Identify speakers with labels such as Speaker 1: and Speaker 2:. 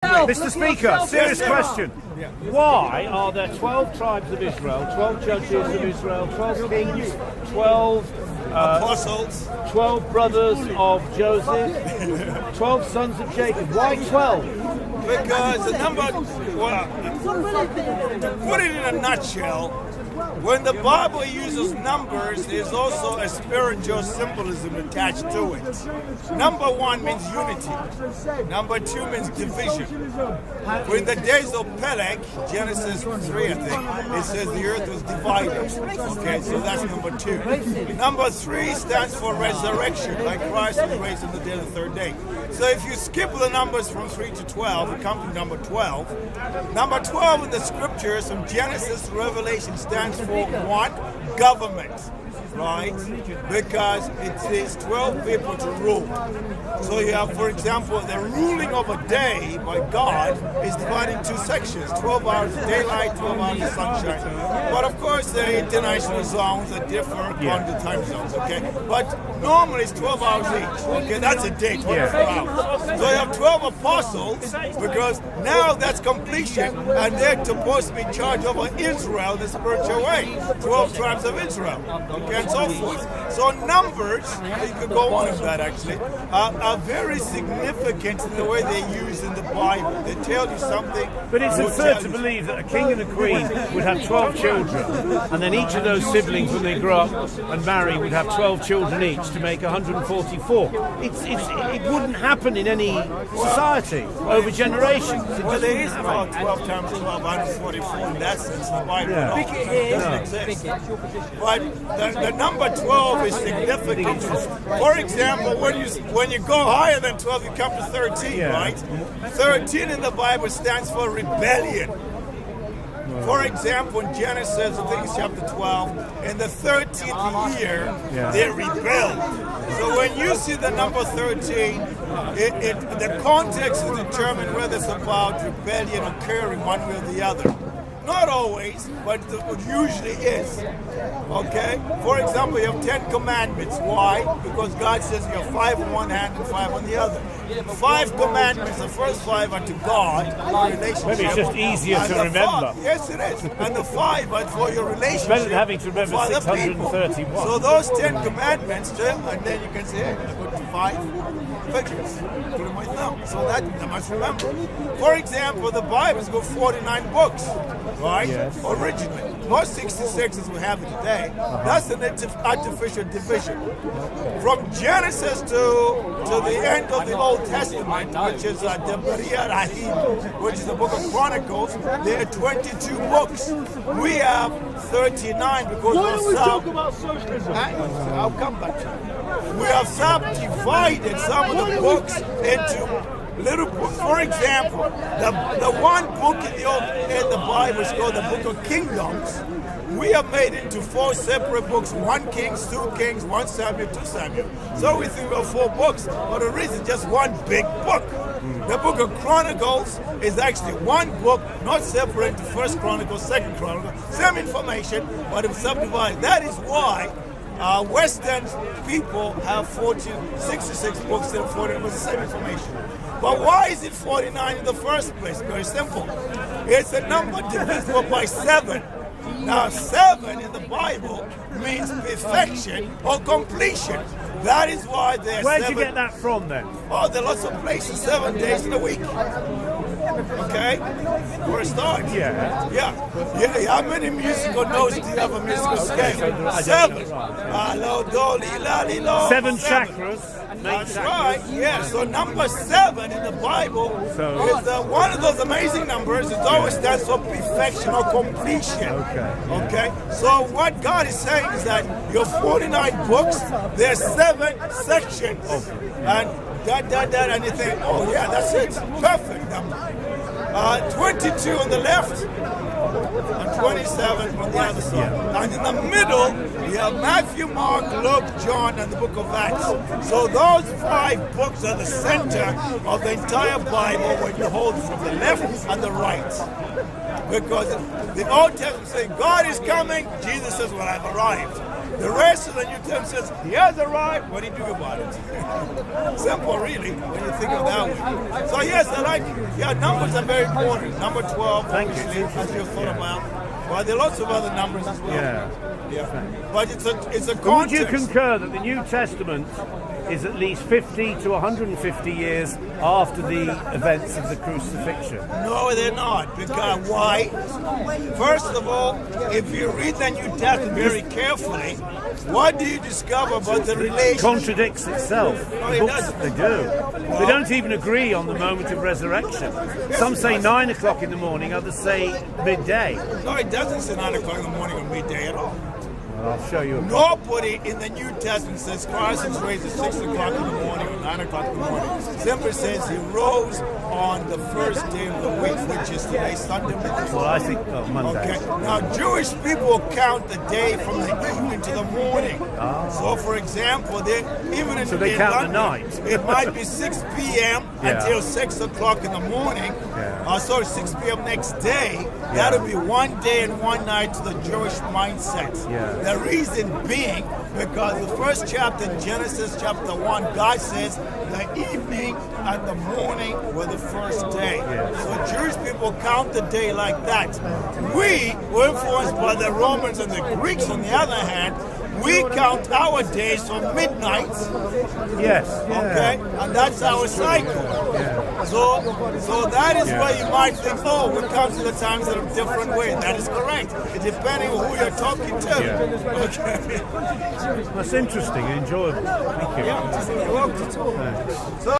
Speaker 1: Mr. Speaker, serious question. Why are there 12 tribes of Israel, 12 judges of Israel, 12 kings, 12
Speaker 2: apostles,
Speaker 1: 12 brothers of Joseph, 12 sons of Jacob? Why 12?
Speaker 2: because the number, well, to put it in a nutshell, when the Bible uses numbers, there's also a spiritual symbolism attached to it. Number one means unity. Number two means division. In the days of Peleg, Genesis 3, I think, it says the earth was divided. Okay, so that's number two. Number three stands for resurrection, like Christ was raised on the day of the third day. So if you skip the numbers from 3 to 12, you come to number 12. Number 12 in the scriptures from Genesis to Revelation stands for what? Government, right? Because it says 12 people to rule. So you have, for example, the ruling of a day by God is divided into 2 sections, 12 hours of daylight, 12 hours of sunshine. But of course, the international zones are different according to time zones, okay? But normally it's 12 hours each, okay? That's a day, 24 hours. So you have 12 apostles, because now that's completion, and they're supposed to be in charge over Israel the spiritual way. 12 tribes of Israel, okay, and so forth. So numbers, you could go on with that actually, are very significant in the way they're used in the Bible. They tell you something.
Speaker 1: But it's absurd to believe that a king and a queen would have 12 children, and then each of those siblings, when they grow up and marry, would have 12 children each to make 144. It wouldn't happen in any society over generations.
Speaker 2: Well, there is about 12 times 12, 144 in that sense in the Bible.
Speaker 1: Yeah.
Speaker 2: It doesn't exist. But the number 12 is significant. For example, when you go higher than 12, you come to 13, right? 13 in the Bible stands for rebellion. For example, in Genesis, I think it's chapter 12, in the 13th year, they rebelled. So when you see the number 13, the context is determined whether it's about rebellion occurring one way or the other. Not always, but it usually is. Okay? For example, you have 10 commandments. Why? Because God says you have 5 on one hand and 5 on the other. 5 commandments, the first 5 are to God, relationship.
Speaker 1: Maybe it's just easier to remember.
Speaker 2: Yes, it is. And the 5 are for your relationship.
Speaker 1: Better than having to remember 631.
Speaker 2: So those 10 commandments, and then you can say, hey, I go to 5 figures. Put in my thumb. So that I must remember. For example, the Bible's got 49 books, right?
Speaker 1: Yes.
Speaker 2: Originally. Not 66 as we have it today. That's an artificial division. From Genesis to the end of the Old Testament, which is the Bria Rahim, which is the book of Chronicles, there are 22 books. We have 39 because we're
Speaker 3: about socialism?
Speaker 2: I'll come back to it. We have subdivided some of the books into little books. For example, the one book in the Bible is called the Book of Kingdoms. We have made it into 4 separate books: 1 Kings, 2 Kings, 1 Samuel, 2 Samuel. So we think we have 4 books, but it is just one big book. The Book of Chronicles is actually one book, not separate into 1st Chronicles, 2nd Chronicles, same information, but it's subdivided. That is why Western people have 66 books instead of 40 with the same information. But why is it 49 in the first place? Very simple. It's a number divisible by 7. Now, 7 in the Bible means perfection or completion. That is why there's 7.
Speaker 1: Where'd you get that from then?
Speaker 2: Oh, there are lots of places, 7 days in a week. Okay? For a start. Yeah. How many musical notes do you have a musical scale? 7. Lo, do, li, la, li, lo.
Speaker 1: 7 chakras.
Speaker 2: That's right. Yeah. So number 7 in the Bible is one of those amazing numbers. It always stands for perfection or completion. Okay. So what God is saying is that your 49 books, there's 7 sections, and and you think, oh yeah, that's it, perfect number. 22 on the left and 27 on the other side. And in the middle You have Matthew, Mark, Luke, John, and the book of Acts. So those 5 books are the center of the entire Bible when you hold it from the left and the right. Because the Old Testament says God is coming, Jesus says, well, I've arrived. The rest of the New Testament says he has arrived, what do you do about it? Simple, really, when you think of that way. So yes, numbers are very important. Number 12, obviously, as you thought about. Well, there are lots of other numbers as well. Yeah. But it's a context.
Speaker 1: Would you concur that the New Testament is at least 50 to 150 years after the events of the crucifixion?
Speaker 2: No, they're not. Because why? First of all, if you read the New Testament very carefully, what do you discover about the relation?
Speaker 1: It contradicts itself.
Speaker 2: No, it doesn't.
Speaker 1: They do. They don't even agree on the moment of resurrection. Some say 9 o'clock in the morning, others say midday.
Speaker 2: No, it doesn't say 9 o'clock in the morning or midday at all.
Speaker 1: I'll show you.
Speaker 2: Nobody in the New Testament says Christ is raised at 6 o'clock in the morning or 9 o'clock in the morning. Simply says he rose on the first day of the week, which is today, Sunday.
Speaker 1: Well, I think Monday.
Speaker 2: Okay. Now, Jewish people count the day from the evening to the morning. So, for example, they
Speaker 1: count
Speaker 2: London,
Speaker 1: the night.
Speaker 2: It might be 6 p.m. until 6 o'clock in the morning. So 6 p.m. next day. That'll be one day and one night to the Jewish mindset. The reason being, because the first chapter in Genesis chapter 1, God says the evening and the morning were the first day. So Jewish people count the day like that. We were influenced by the Romans and the Greeks, on the other hand. We count our days from midnight.
Speaker 1: Yes.
Speaker 2: Okay? And that's our cycle. So that is where you might think, oh, we count to the times in a different way. That is correct. It depending on who you're talking to. Okay.
Speaker 1: That's interesting and enjoyable. Thank you.
Speaker 2: You're welcome.
Speaker 1: Thanks.
Speaker 2: So